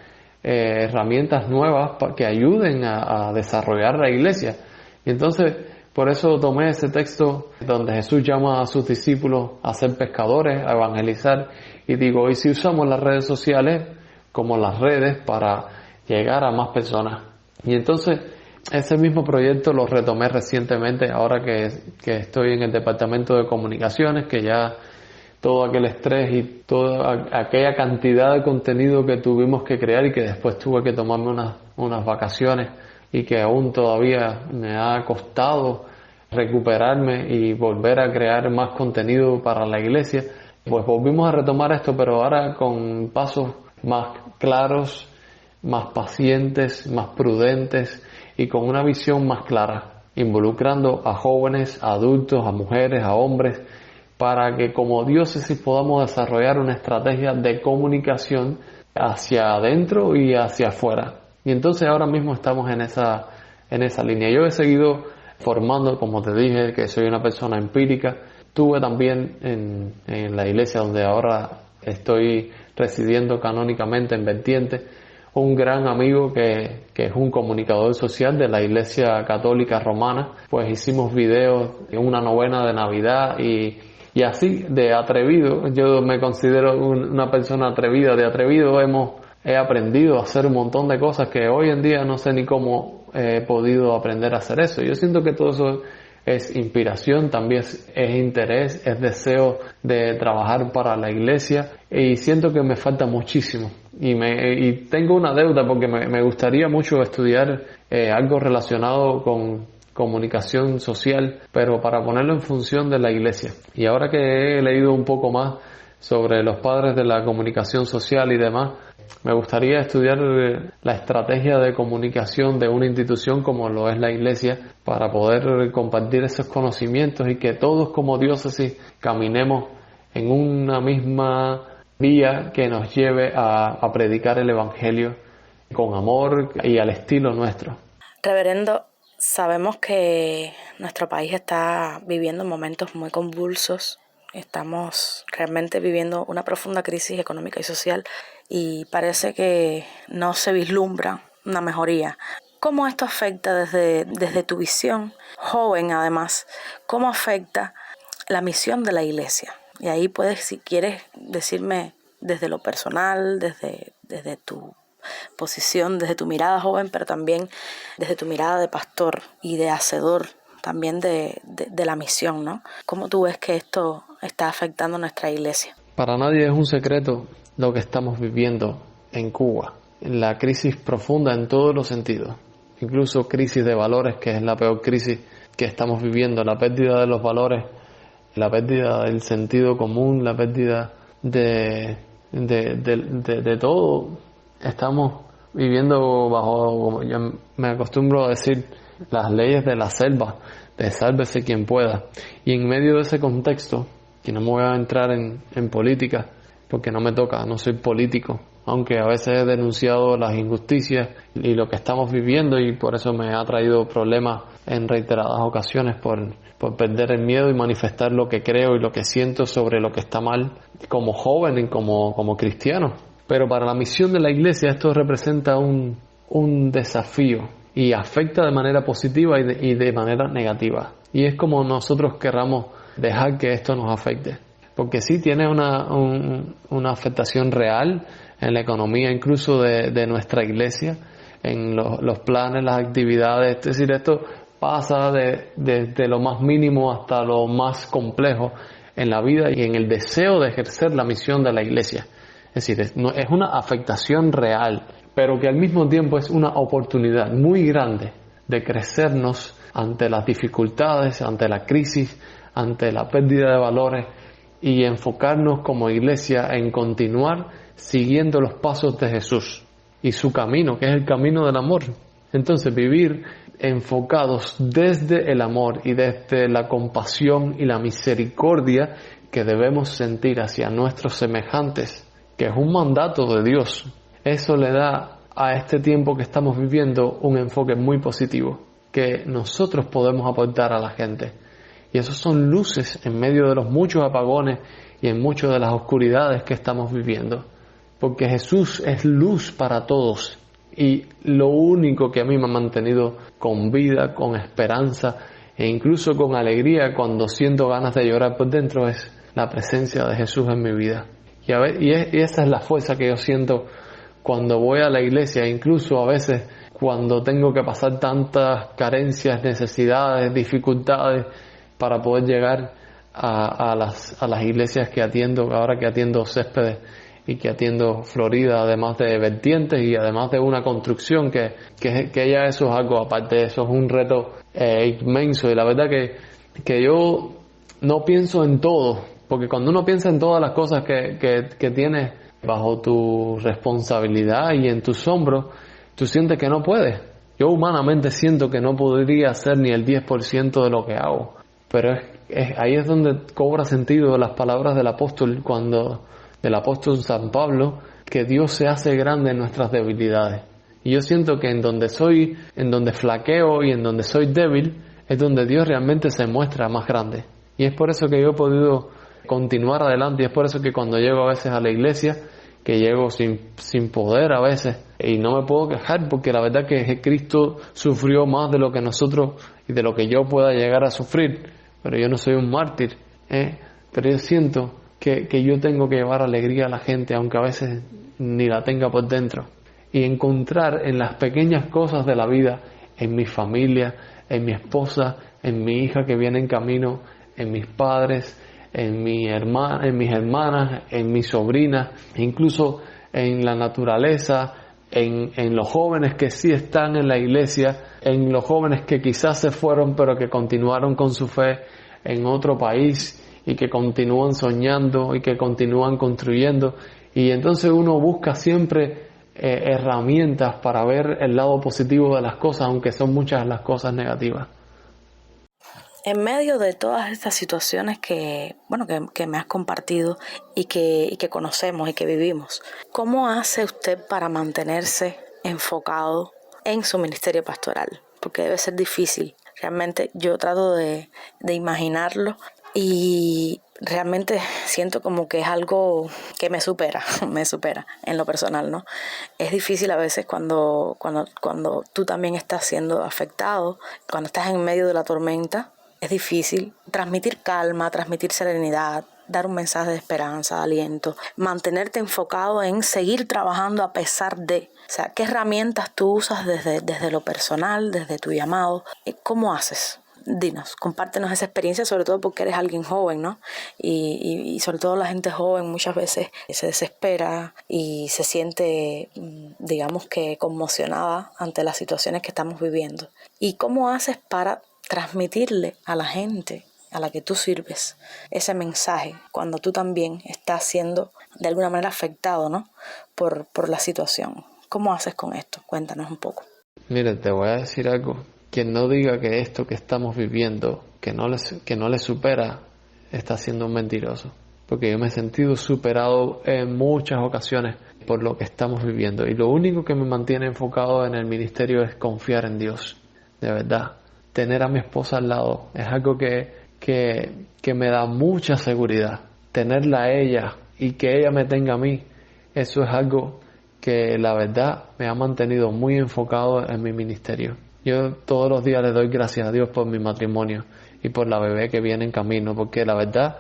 herramientas nuevas que ayuden a desarrollar la iglesia. Y entonces, por eso tomé ese texto donde Jesús llama a sus discípulos a ser pescadores, a evangelizar, y digo, ¿y si usamos las redes sociales como las redes para llegar a más personas? Y entonces, ese mismo proyecto lo retomé recientemente, ahora que estoy en el departamento de comunicaciones, que ya todo aquel estrés y toda aquella cantidad de contenido que tuvimos que crear y que después tuve que tomarme unas vacaciones y que aún todavía me ha costado recuperarme y volver a crear más contenido para la iglesia, pues volvimos a retomar esto, pero ahora con pasos más claros, más pacientes, más prudentes y con una visión más clara, involucrando a jóvenes, a adultos, a mujeres, a hombres, para que como diócesis podamos desarrollar una estrategia de comunicación hacia adentro y hacia afuera. Y entonces ahora mismo estamos en esa línea. Yo he seguido formando, como te dije, que soy una persona empírica, Tuve también en la iglesia donde ahora estoy residiendo canónicamente en Vertiente, un gran amigo que es un comunicador social de la Iglesia Católica Romana. Pues hicimos videos en una novena de Navidad y así de atrevido, yo me considero una persona atrevida, de atrevido he aprendido a hacer un montón de cosas que hoy en día no sé ni cómo he podido aprender a hacer eso. Yo siento que todo eso es inspiración, también es interés, es deseo de trabajar para la iglesia, y siento que me falta muchísimo y tengo una deuda porque me gustaría mucho estudiar algo relacionado con comunicación social, pero para ponerlo en función de la iglesia. Y ahora que he leído un poco más sobre los padres de la comunicación social y demás, me gustaría estudiar la estrategia de comunicación de una institución como lo es la iglesia, para poder compartir esos conocimientos y que todos como diócesis caminemos en una misma vía que nos lleve a predicar el evangelio con amor y al estilo nuestro. Reverendo, sabemos que nuestro país está viviendo momentos muy convulsos. Estamos realmente viviendo una profunda crisis económica y social y parece que no se vislumbra una mejoría. ¿Cómo esto afecta desde tu visión, joven además, cómo afecta la misión de la iglesia? Y ahí puedes, si quieres, decirme desde lo personal, desde tu posición, desde tu mirada joven, pero también desde tu mirada de pastor y de hacedor también de la misión, ¿no? ¿Cómo tú ves que esto está afectando a nuestra iglesia? Para nadie es un secreto lo que estamos viviendo en Cuba. La crisis profunda en todos los sentidos, incluso crisis de valores, que es la peor crisis que estamos viviendo, la pérdida de los valores, la pérdida del sentido común, la pérdida de todo. Estamos viviendo bajo, como yo me acostumbro a decir, las leyes de la selva, de sálvese quien pueda. Y en medio de ese contexto, que no me voy a entrar en política, porque no me toca, no soy político, aunque a veces he denunciado las injusticias y lo que estamos viviendo, y por eso me ha traído problemas en reiteradas ocasiones por perder el miedo y manifestar lo que creo y lo que siento sobre lo que está mal como joven y como cristiano. Pero para la misión de la iglesia esto representa un desafío y afecta de manera positiva y de manera negativa. Y es como nosotros querramos dejar que esto nos afecte. Porque sí tiene una afectación real en la economía incluso de nuestra iglesia, en los planes, las actividades. Es decir, esto pasa desde lo más mínimo hasta lo más complejo en la vida y en el deseo de ejercer la misión de la iglesia. Es decir, es una afectación real, pero que al mismo tiempo es una oportunidad muy grande de crecernos ante las dificultades, ante la crisis, ante la pérdida de valores, y enfocarnos como iglesia en continuar siguiendo los pasos de Jesús y su camino, que es el camino del amor. Entonces, vivir enfocados desde el amor y desde la compasión y la misericordia que debemos sentir hacia nuestros semejantes, que es un mandato de Dios. Eso le da a este tiempo que estamos viviendo un enfoque muy positivo, que nosotros podemos aportar a la gente. Y esos son luces en medio de los muchos apagones y en muchas de las oscuridades que estamos viviendo. Porque Jesús es luz para todos. Y lo único que a mí me ha mantenido con vida, con esperanza e incluso con alegría cuando siento ganas de llorar por dentro es la presencia de Jesús en mi vida. Y esa es la fuerza que yo siento cuando voy a la iglesia, incluso a veces cuando tengo que pasar tantas carencias, necesidades, dificultades para poder llegar a las iglesias que atiendo, ahora que atiendo Céspedes y que atiendo Florida, además de Vertientes y además de una construcción que ya eso es algo aparte, eso es un reto inmenso. Y la verdad que yo no pienso en todo, porque cuando uno piensa en todas las cosas que tienes bajo tu responsabilidad y en tus hombros, tú sientes que no puedes. Yo humanamente siento que no podría hacer ni el 10% de lo que hago. Pero ahí es donde cobra sentido las palabras del apóstol San Pablo, que Dios se hace grande en nuestras debilidades. Y yo siento que en donde flaqueo y en donde soy débil, es donde Dios realmente se muestra más grande. Y es por eso que yo he podido continuar adelante, y es por eso que cuando llego a veces a la iglesia, que llego sin poder a veces, y no me puedo quejar, porque la verdad que Cristo sufrió más de lo que nosotros y de lo que yo pueda llegar a sufrir, pero yo no soy un mártir, pero yo siento que yo tengo que llevar alegría a la gente, aunque a veces ni la tenga por dentro, y encontrar en las pequeñas cosas de la vida, en mi familia, en mi esposa, en mi hija que viene en camino, en mis padres, en mis hermanas, en mis sobrinas, incluso en la naturaleza, en los jóvenes que sí están en la iglesia, en los jóvenes que quizás se fueron pero que continuaron con su fe en otro país y que continúan soñando y que continúan construyendo. Y entonces uno busca siempre herramientas para ver el lado positivo de las cosas, aunque son muchas las cosas negativas. En medio de todas estas situaciones que me has compartido y que conocemos y que vivimos, ¿cómo hace usted para mantenerse enfocado en su ministerio pastoral? Porque debe ser difícil. Realmente yo trato de imaginarlo y realmente siento como que es algo que me supera en lo personal, ¿no? Es difícil a veces cuando tú también estás siendo afectado, cuando estás en medio de la tormenta. Es difícil transmitir calma, transmitir serenidad, dar un mensaje de esperanza, de aliento, mantenerte enfocado en seguir trabajando a pesar de. O sea, ¿qué herramientas tú usas desde lo personal, desde tu llamado? ¿Cómo haces? Dinos, compártenos esa experiencia, sobre todo porque eres alguien joven, ¿no? Y sobre todo la gente joven muchas veces se desespera y se siente, digamos que conmocionada ante las situaciones que estamos viviendo. ¿Y cómo haces para transmitirle a la gente a la que tú sirves ese mensaje cuando tú también estás siendo de alguna manera afectado, ¿no? por la situación? ¿Cómo haces con esto? Cuéntanos un poco. Mire, te voy a decir algo. Quien no diga que esto que estamos viviendo, que no le supera, está siendo un mentiroso. Porque yo me he sentido superado en muchas ocasiones por lo que estamos viviendo. Y lo único que me mantiene enfocado en el ministerio es confiar en Dios. De verdad. Tener a mi esposa al lado es algo que me da mucha seguridad. Tenerla a ella y que ella me tenga a mí, eso es algo que la verdad me ha mantenido muy enfocado en mi ministerio. Yo todos los días le doy gracias a Dios por mi matrimonio y por la bebé que viene en camino, porque la verdad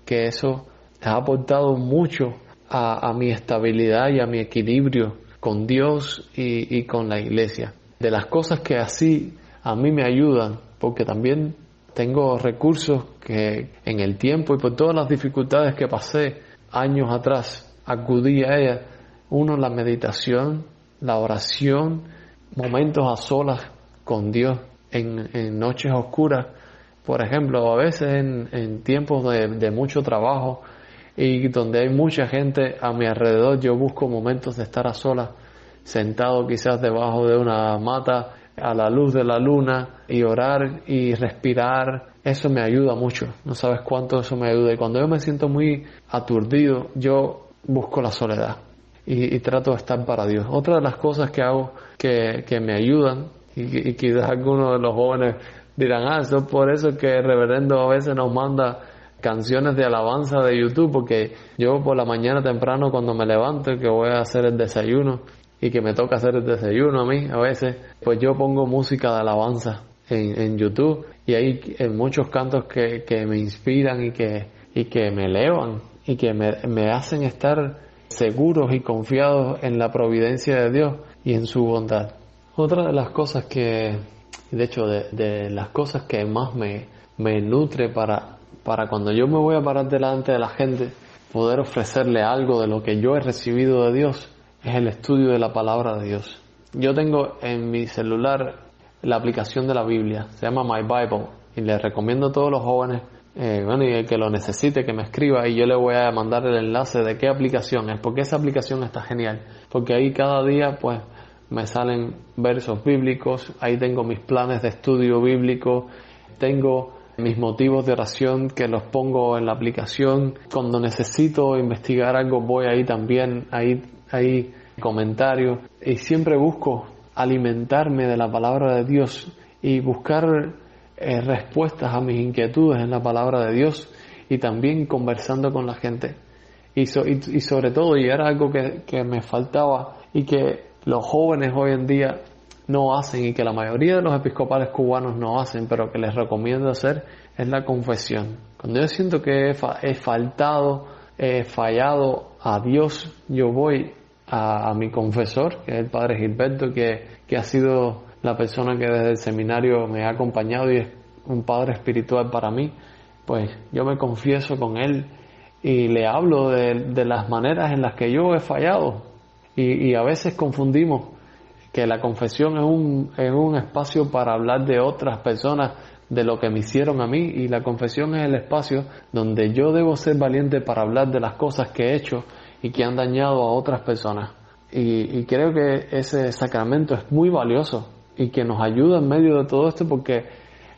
que eso ha aportado mucho a mi estabilidad y a mi equilibrio con Dios y con la iglesia. De las cosas que así a mí me ayudan, porque también tengo recursos que en el tiempo y por todas las dificultades que pasé años atrás, acudí a ella. Uno, la meditación, la oración, momentos a solas con Dios en noches oscuras. Por ejemplo, a veces en tiempos de mucho trabajo y donde hay mucha gente a mi alrededor, yo busco momentos de estar a solas, sentado quizás debajo de una mata, a la luz de la luna, y orar y respirar. Eso me ayuda mucho, no sabes cuánto eso me ayuda. Y cuando yo me siento muy aturdido, yo busco la soledad y trato de estar para Dios. Otra de las cosas que hago que me ayudan, y quizás algunos de los jóvenes dirán, eso es por eso que el reverendo a veces nos manda canciones de alabanza de YouTube, porque yo por la mañana temprano cuando me levanto, que voy a hacer el desayuno, y que me toca hacer el desayuno a mí a veces, pues yo pongo música de alabanza en YouTube, y hay muchos cantos que me inspiran y que me elevan y que me hacen estar seguros y confiados en la providencia de Dios y en su bondad. Otra de las cosas de las cosas que más me nutre para cuando yo me voy a parar delante de la gente, poder ofrecerle algo de lo que yo he recibido de Dios, es el estudio de la palabra de Dios. Yo tengo en mi celular la aplicación de la Biblia, se llama My Bible, y les recomiendo a todos los jóvenes, y el que lo necesite, que me escriba y yo le voy a mandar el enlace de qué aplicación es, porque esa aplicación está genial, porque ahí cada día pues me salen versos bíblicos, ahí tengo mis planes de estudio bíblico, tengo mis motivos de oración que los pongo en la aplicación. Cuando necesito investigar algo voy ahí también, ahí comentarios, y siempre busco alimentarme de la palabra de Dios y buscar respuestas a mis inquietudes en la palabra de Dios y también conversando con la gente. Y sobre todo, y era algo que me faltaba y que los jóvenes hoy en día no hacen y que la mayoría de los episcopales cubanos no hacen, pero que les recomiendo hacer, es la confesión. Cuando yo siento que he fallado a Dios, yo voy a mi confesor, que es el padre Gilberto, que ha sido la persona que desde el seminario me ha acompañado y es un padre espiritual para mí. Pues yo me confieso con él y le hablo de las maneras en las que yo he fallado. Y a veces confundimos que la confesión es un espacio para hablar de otras personas, de lo que me hicieron a mí, y la confesión es el espacio donde yo debo ser valiente para hablar de las cosas que he hecho y que han dañado a otras personas. Y creo que ese sacramento es muy valioso y que nos ayuda en medio de todo esto, porque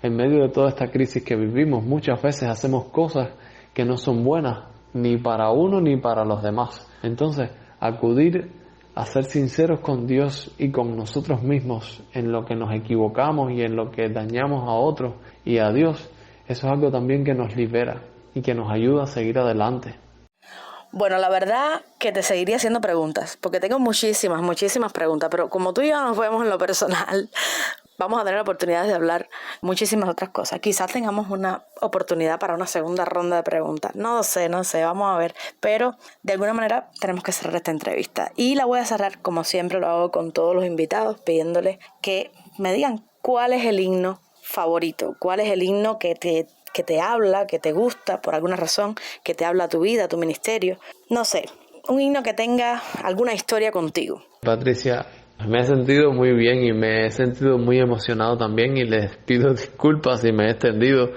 en medio de toda esta crisis que vivimos muchas veces hacemos cosas que no son buenas ni para uno ni para los demás. Entonces, acudir a ser sinceros con Dios y con nosotros mismos en lo que nos equivocamos y en lo que dañamos a otros y a Dios, eso es algo también que nos libera y que nos ayuda a seguir adelante. Bueno, la verdad que te seguiría haciendo preguntas, porque tengo muchísimas preguntas, pero como tú y yo nos vemos en lo personal, vamos a tener oportunidades de hablar muchísimas otras cosas. Quizás tengamos una oportunidad para una segunda ronda de preguntas. No sé, vamos a ver. Pero de alguna manera tenemos que cerrar esta entrevista. Y la voy a cerrar, como siempre lo hago con todos los invitados, pidiéndoles que me digan cuál es el himno favorito, cuál es el himno que te habla, que te gusta por alguna razón, que te habla a tu vida, a tu ministerio. No sé, un himno que tenga alguna historia contigo. Patricia, me he sentido muy bien y me he sentido muy emocionado también, y les pido disculpas si me he extendido,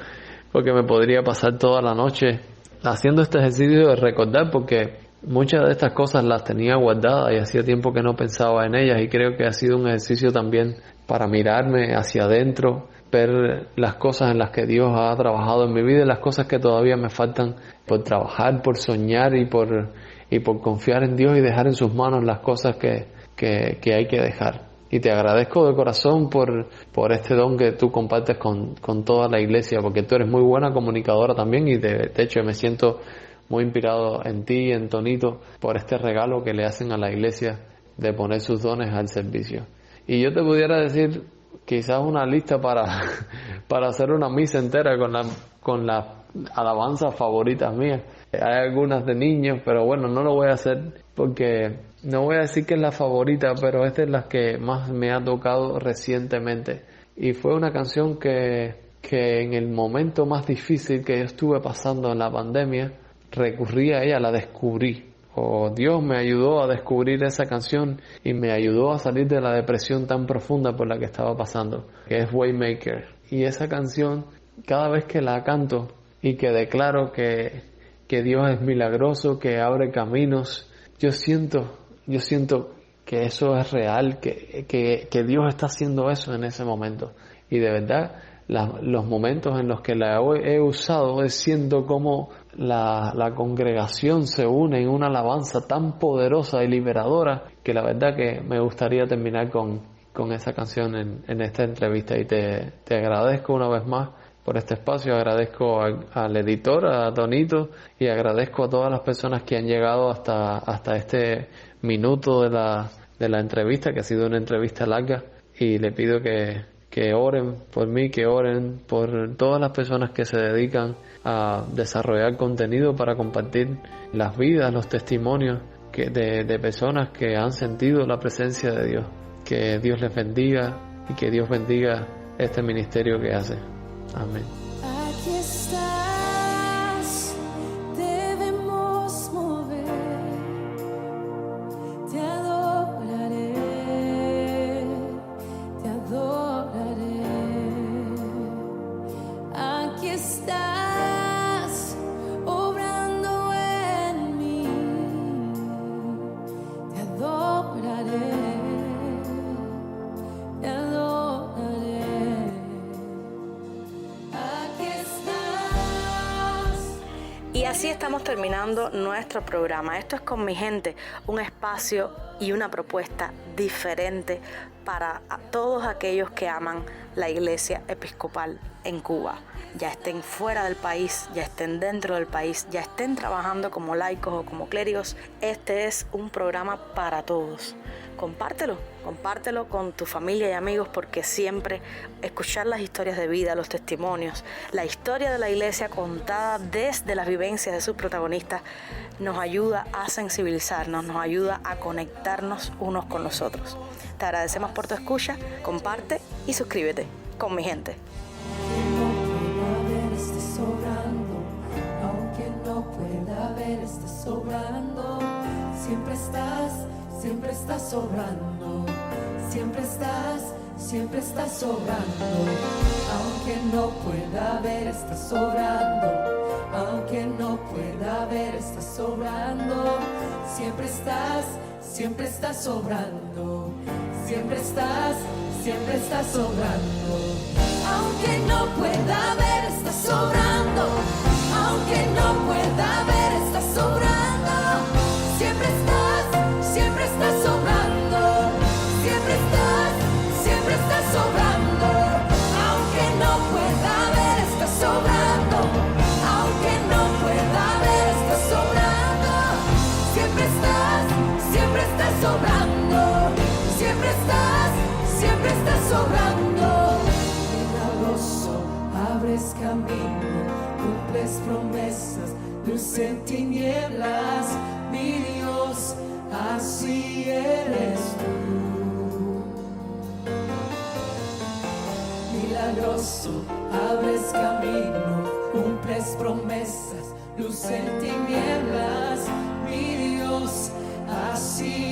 porque me podría pasar toda la noche haciendo este ejercicio de recordar, porque muchas de estas cosas las tenía guardadas y hacía tiempo que no pensaba en ellas, y creo que ha sido un ejercicio también para mirarme hacia adentro, ver las cosas en las que Dios ha trabajado en mi vida y las cosas que todavía me faltan por trabajar, por soñar y por confiar en Dios y dejar en sus manos las cosas que hay que dejar. Y te agradezco de corazón por este don que tú compartes con toda la iglesia, porque tú eres muy buena comunicadora también, y de hecho me siento muy inspirado en ti y en Tonito por este regalo que le hacen a la iglesia de poner sus dones al servicio. Y yo te pudiera decir quizás una lista para hacer una misa entera con las alabanzas favoritas mías. Hay algunas de niños, pero bueno, no lo voy a hacer porque no voy a decir que es la favorita, pero esta es la que más me ha tocado recientemente. Y fue una canción que en el momento más difícil que yo estuve pasando en la pandemia, recurrí a ella, la descubrí. Dios me ayudó a descubrir esa canción y me ayudó a salir de la depresión tan profunda por la que estaba pasando, que es Waymaker. Y esa canción, cada vez que la canto y que declaro que Dios es milagroso, que abre caminos, yo siento que eso es real, que Dios está haciendo eso en ese momento. Y de verdad, los momentos en los que la he usado, siento como la congregación se une en una alabanza tan poderosa y liberadora, que la verdad que me gustaría terminar con esa canción en esta entrevista. Y te agradezco una vez más por este espacio, agradezco al editor, a Tonito, y agradezco a todas las personas que han llegado hasta este minuto de la entrevista, que ha sido una entrevista larga, y le pido que oren por mí, que oren por todas las personas que se dedican a desarrollar contenido para compartir las vidas, los testimonios de personas que han sentido la presencia de Dios. Que Dios les bendiga y que Dios bendiga este ministerio que hace. Amén. Aquí estás, debemos mover, te adoraré, te adoraré. Aquí estás, obrando en mí, te adoraré, te adoraré. Y así estamos terminando nuestro programa. Esto es Con Mi Gente, un espacio y una propuesta diferente para todos aquellos que aman la Iglesia Episcopal en Cuba, ya estén fuera del país, ya estén dentro del país, ya estén trabajando como laicos o como clérigos, este es un programa para todos. Compártelo con tu familia y amigos, porque siempre escuchar las historias de vida, los testimonios, la historia de la iglesia contada desde las vivencias de sus protagonistas nos ayuda a sensibilizarnos, nos ayuda a conectarnos unos con los otros. Te agradecemos por tu escucha, comparte y suscríbete con mi gente. Aunque no pueda ver, estás sobrando. Siempre estás sobrando. Siempre estás sobrando. Aunque no pueda ver, estás sobrando. Aunque no pueda ver, estás sobrando. Siempre estás sobrando. Siempre estás sobrando. Aunque no pueda ver, estás sobrando. Aunque no pueda ver, estás sobrando. Siempre estás sobrando. Siempre estás sobrando. Aunque no pueda ver, estás sobrando. Aunque no pueda ver, estás sobrando. Siempre estás sobrando. Siempre estás sobrando. Milagroso, abres camino, cumples promesas, luz en tinieblas, mi Dios, así eres tú. Milagroso, abres camino, cumples promesas, luz en tinieblas, mi Dios, así